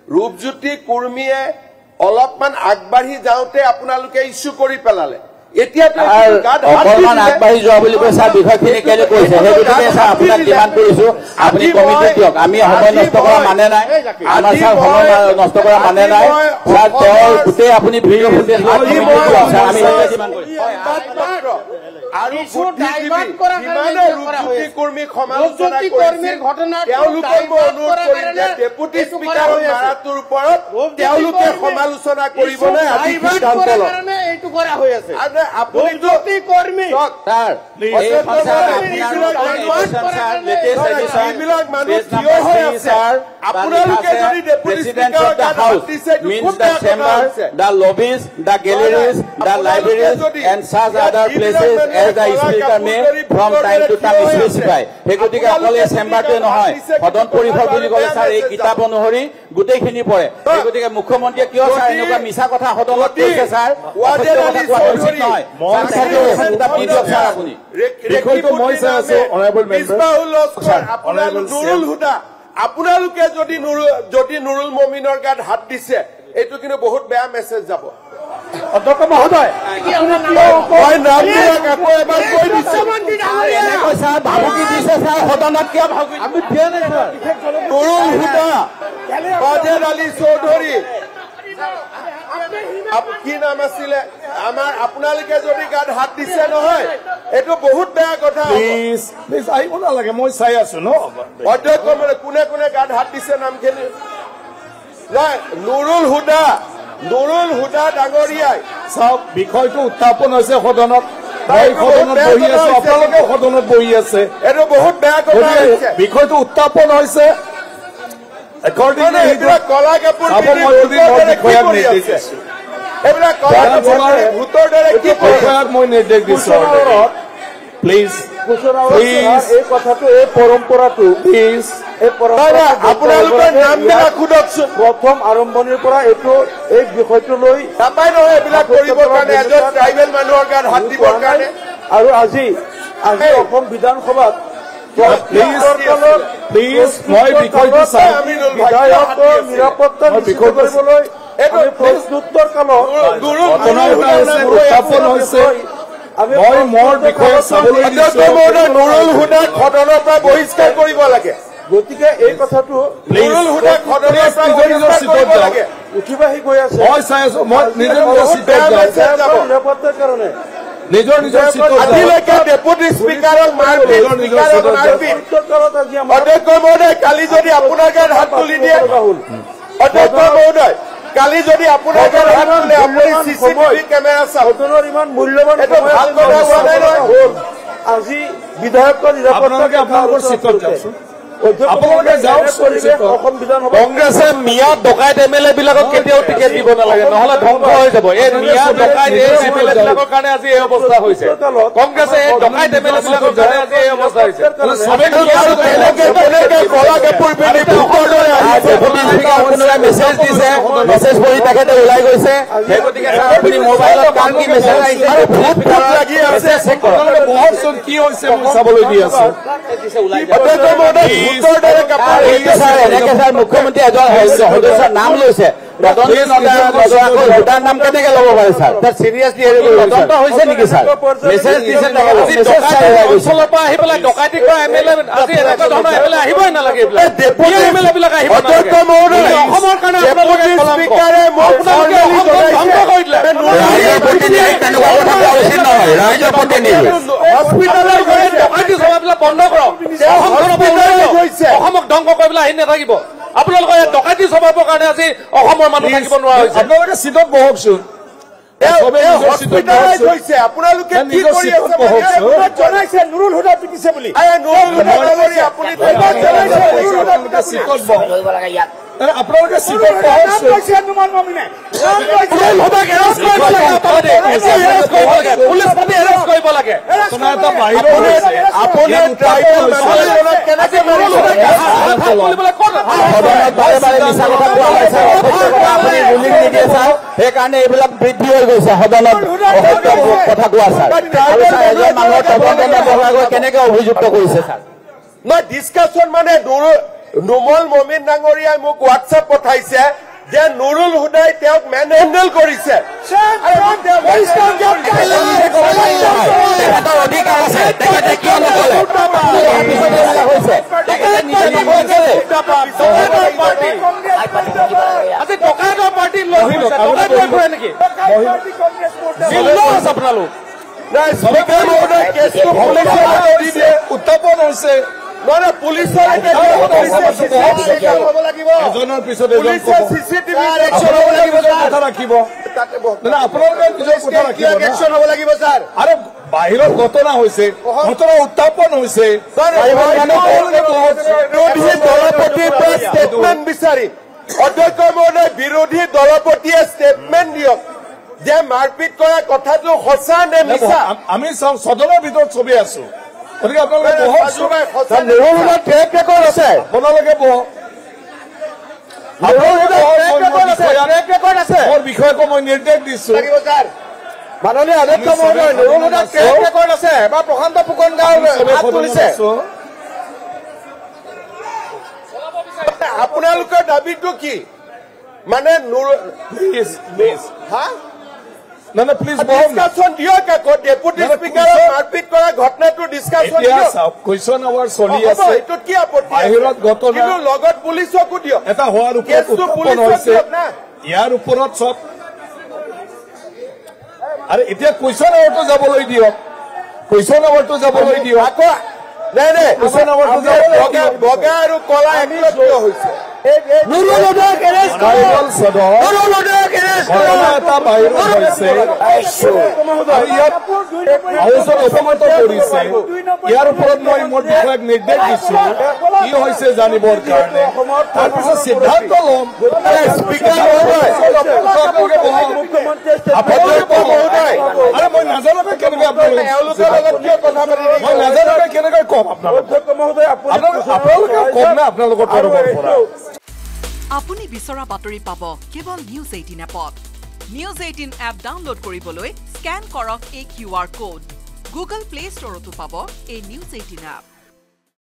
ৰূপজ্যোতি কুৰ্মীয়ে অলপমান আগবাঢ়ি যাওঁতে আপোনালোকে ইস্যু কৰি পেলালে এতিয়া অকণমান আগবাঢ়ি যোৱা বুলি কৈছে বিষয়খিনি কেলে কৈছে সেই গতিকে ছাৰ আপোনাক ডিমাণ্ড কৰিছো আপুনি কমিটি দিয়ক আমি সময় নষ্ট কৰা মানে নাই আমাৰ ছাৰ সময় নষ্ট কৰা মানে নাই ছাৰ তেওঁৰ গোটেই আপুনি ভিডিঅ' ফুটেজ ছাৰ আমি ডিমাণ্ড কৰিছো আৰু ৰূপজ্যোতি কৰ্মীক সমালোচনা কৰিছিল তেওঁলোকক মই অনুৰোধ কৰিম যে ডেপুটি স্পীকাৰৰ মাৰাটোৰ ওপৰত তেওঁলোকে সমালোচনা কৰিব নে আজি সিদ্ধান্ত লওক এইটো কৰা হৈ আছে ৰূপজ্যোতি কৰ্মী ছাৰ এইবিলাক মানুহ থিয় হৈ আছে আপোনালোকে যদি ডেপুটি স্পীকাৰৰ গাত হাত দিছে means the chamber, the lobbies, the galleries, the libraries and such other places as the speaker may from time to time specify. সেই গতিকে অকল এই চেম্বাৰটোৱে নহয় সদন পৰিষদ বুলি ক'লে ছাৰ এই কিতাপ অনুসৰি গোটেইখিনি পৰে সেই গতিকে মুখ্যমন্ত্ৰীয়ে কিয় ছাৰ এনেকুৱা মিছা কথা সদনত কৈছে ছাৰ নহয় ছাৰ আপুনি বিষয়টো মই চাই আছো অনাৰেবল মেম্বাৰ নুৰুল হুদা আপোনালোকে যদি নুৰুল মমিনৰ গাত হাত দিছে এইটো কিন্তু বহুত বেয়া মেছেজ যাব অধ্যক্ষ মহোদয় মই নামবিলাক আকৌ এবাৰ কৈ দিছো ভাবুকি দিছে ছাৰ সদনত কিয় আমি দিয়া নাই ছাৰ নুৰুল হুদা বাজেদ আলী চৌধুৰী কি নাম আছিলে আমাৰ আপোনালোকে যদি গাত হাত দিছে নহয় এইটো বহুত বেয়া কথা প্লিজ আহিব নালাগে মই চাই আছো ন অধ্যক্ষ মানে কোনে কোনে গাত হাত দিছে নামখিনি নাই নুৰুল হুদা ডাঙৰীয়াই চাওক বিষয়টো উত্থাপন হৈছে সদনত বহি আছো আপোনালোকে সদনত বহি আছে এইটো বহুত বেয়া কথা বিষয়টো উত্থাপন হৈছে এইবিলাক কলা কাপোৰ এইবিলাক ভোটৰ দৰে কি মই নিৰ্দেশ দিছো প্লিজ এই কথাটো এই পৰম্পৰাটো প্লিজ আপোনালোকৰ নামবিলাক সোধকচোন প্ৰথম আৰম্ভণিৰ পৰা এইটো এই বিষয়টো লৈ নাপায় নহয় এইবিলাক কৰিবৰ কাৰণে এজন ট্ৰাইবেল মানুহৰ গাত হাত দিবৰ কাৰণে আৰু আজি অসম বিধানসভাত প্লিজ মই বিষয়টো চাই বিধায়কৰ নিৰাপত্তা নিশ্চিত কৰিবলৈ প্ৰশ্নোত্তৰ কালত উত্থাপন হৈছে মই মোৰ বিষয়ে চাবলৈ নুৰুল হুদাক সদনৰ পৰা বহিষ্কাৰ কৰিব লাগে গতিকে এই কথাটো নুৰুল হুদাক সদনৰ পৰা বহিষ্কাৰ কৰিব লাগে উঠিবাহি গৈ আছে মই চাই আছো মই নিজৰ নিৰাপত্তাৰ কাৰণে নিজৰ আজিলৈকে ডেপুটি স্পীকাৰক মাৰপিট অধ্যক্ষ মহোদয় কালি যদি আপোনাৰ গাত হাত তুলি দিয়ে অধ্যক্ষ মহোদয় কালি যদি আপোনাৰ গাত হাত তুলে আপুনি চিচিটিভি কেমেৰা সদনৰ ইমান মূল্যৱান ভাল কথা হোৱা নাই নহয় আজি বিধায়কৰ নিৰাপত্তাকে আপোনালোকৰ চিটত যাওকচোন কংগ্ৰেছে মিয়া ডকাইত এমএলএ বিলাকক কেতিয়াও টিকেট দিব নালাগে নহলে ধ্বংস হৈ যাব এই মিয়া ডকাইত এমএলএ বিলাকৰ কাৰণে আজি এই অৱস্থা হৈছে কংগ্ৰেছে এই ডকাইত এমএলএ বিলাকৰ কাৰণে আজি এই অৱস্থা হৈছে মেছেজ দিছে মেছেজ পঢ়ি তেখেতে ওলাই গৈছে সেই গতিকে আপুনি মোবাইলত কাম কি মেছেজ আহিছে কি হৈছে চাবলৈ দি আছে মুখ্যমন্ত্ৰী এজন সদস্যৰ নাম লৈছে ভোটাৰ নাম কেনেকে ল'ব পাৰে ছাৰ তাত চিৰিয়াছলি তদন্ত হৈছে নেকি ছাৰ মেছেজ দিছে অঞ্চলৰ পৰা আহি পেলাই ডকাইতি কৰা এমএলএ আজি এনেকুৱা ধৰণৰ এমএলএ আহিবই নালাগে এমএলএ বিলাক আহিব অসমৰ কাৰণে ডকাইতি চলাবিলাক বন্ধ কৰক অসমক ধ্বংস কৰিবলৈ আহি নাথাকিব আপোনালোকৰ ইয়াত ডকাইতি চলাবৰ কাৰণে আজি অসমৰ মানুহ থাকিব নোৱাৰা হৈছে আপোনালোকে চিটত বহকচোন আপোনালোকে কি কৰি আছে জনাইছে নুৰুল হুদা পিটিছে বুলি আপোনালোকে চিটত সেইকাৰণে এইবিলাক বৃদ্ধি হৈ গৈছে সদনত কথা কোৱা ছাৰ মানুহৰ তদন্ত নকৰাকৈ কেনেকে অভিযুক্ত কৰিছে ছাৰ মই ডিছকাশ্যন মানে নুমল মমিন ডাঙৰীয়াই মোক হোৱাটছএপ পঠাইছে যে নুৰুল হুদাই তেওঁক মেন হেণ্ডেল কৰিছে আপোনালোক উত্থাপন হৈছে নহয় পুলিচৰ এজনৰ পিছত চিচিটিভি কথা ৰাখিব আপোনালোকে নিজৰ কথা ৰাখিব আৰু বাহিৰত ঘটনা হৈছে ঘটনা উত্থাপন হৈছে ষ্টেটমেণ্ট বিচাৰি অধ্যক্ষ মহোদয় বিৰোধী দলপতিয়ে ষ্টেটমেণ্ট দিয়ক যে মাৰপিট কৰা কথাটো সঁচা নে মিছা আমি চাওঁ সদনৰ ভিতৰত চবেই আছো গতিকে আপোনালোকে আপোনালোকে মোৰ বিষয়কো মই নিৰ্দেশ দিছো মাননীয় অধ্যক্ষ মহোদয় নুৰুল হুদাৰ ট্ৰেক ৰেকৰ্ড আছে বা প্ৰশান্ত ফুকন গাঁৱৰ হাত তুলিছে আপোনালোকৰ দাবীটো কি মানে প্লিজ ডিছকাশ্যন দিয়ক আকৌ ডেপুটি স্পীকাৰক মাৰপিট কৰা ঘটনাটো ডিছকাশ্যন দিয়ক কুৱেশ্যন আৱাৰ চলি আছে এইটোত কি আপত্তি বাহিৰত ঘটনা কিন্তু লগত পুলিচকো দিয়ক এটা হোৱাৰ ওপৰত উত্থাপন হৈছে ইয়াৰ ওপৰত চব আৰু এতিয়া কুৱেশ্যন আৱাৰটো যাবলৈ দিয়ক কুৱেশ্যন আৱাৰটো যাবলৈ দিয়ক আকৌ নাই নাই কুৱেশ্যন আৱাৰটো যাবলৈ বগা আৰু কলা একত্ৰিত হৈছে এটা বাহিৰত হৈছে অসমত কৰিছে ইয়াৰ ওপৰত মই মোৰ বিষয়ক নিৰ্দেশ দিছো কি হৈছে জানিবৰ কাৰণে তাৰপিছত সিদ্ধান্ত ল'ম মই নাজানোকে কেনেকৈ মই নাজানোকে কেনেকৈ কম আপোনালোকে কম না আপোনালোকৰ তৰফৰ পৰা আপুনি বিচৰা বাতৰি পাব কেৱল নিউজ 18 এপত নিউজ 18 এপ ডাউনলোড কৰিবলৈ স্ক্যান কৰক এই QR কোড গুগল প্লে ষ্টৰতো পাব এই নিউজ 18 এপ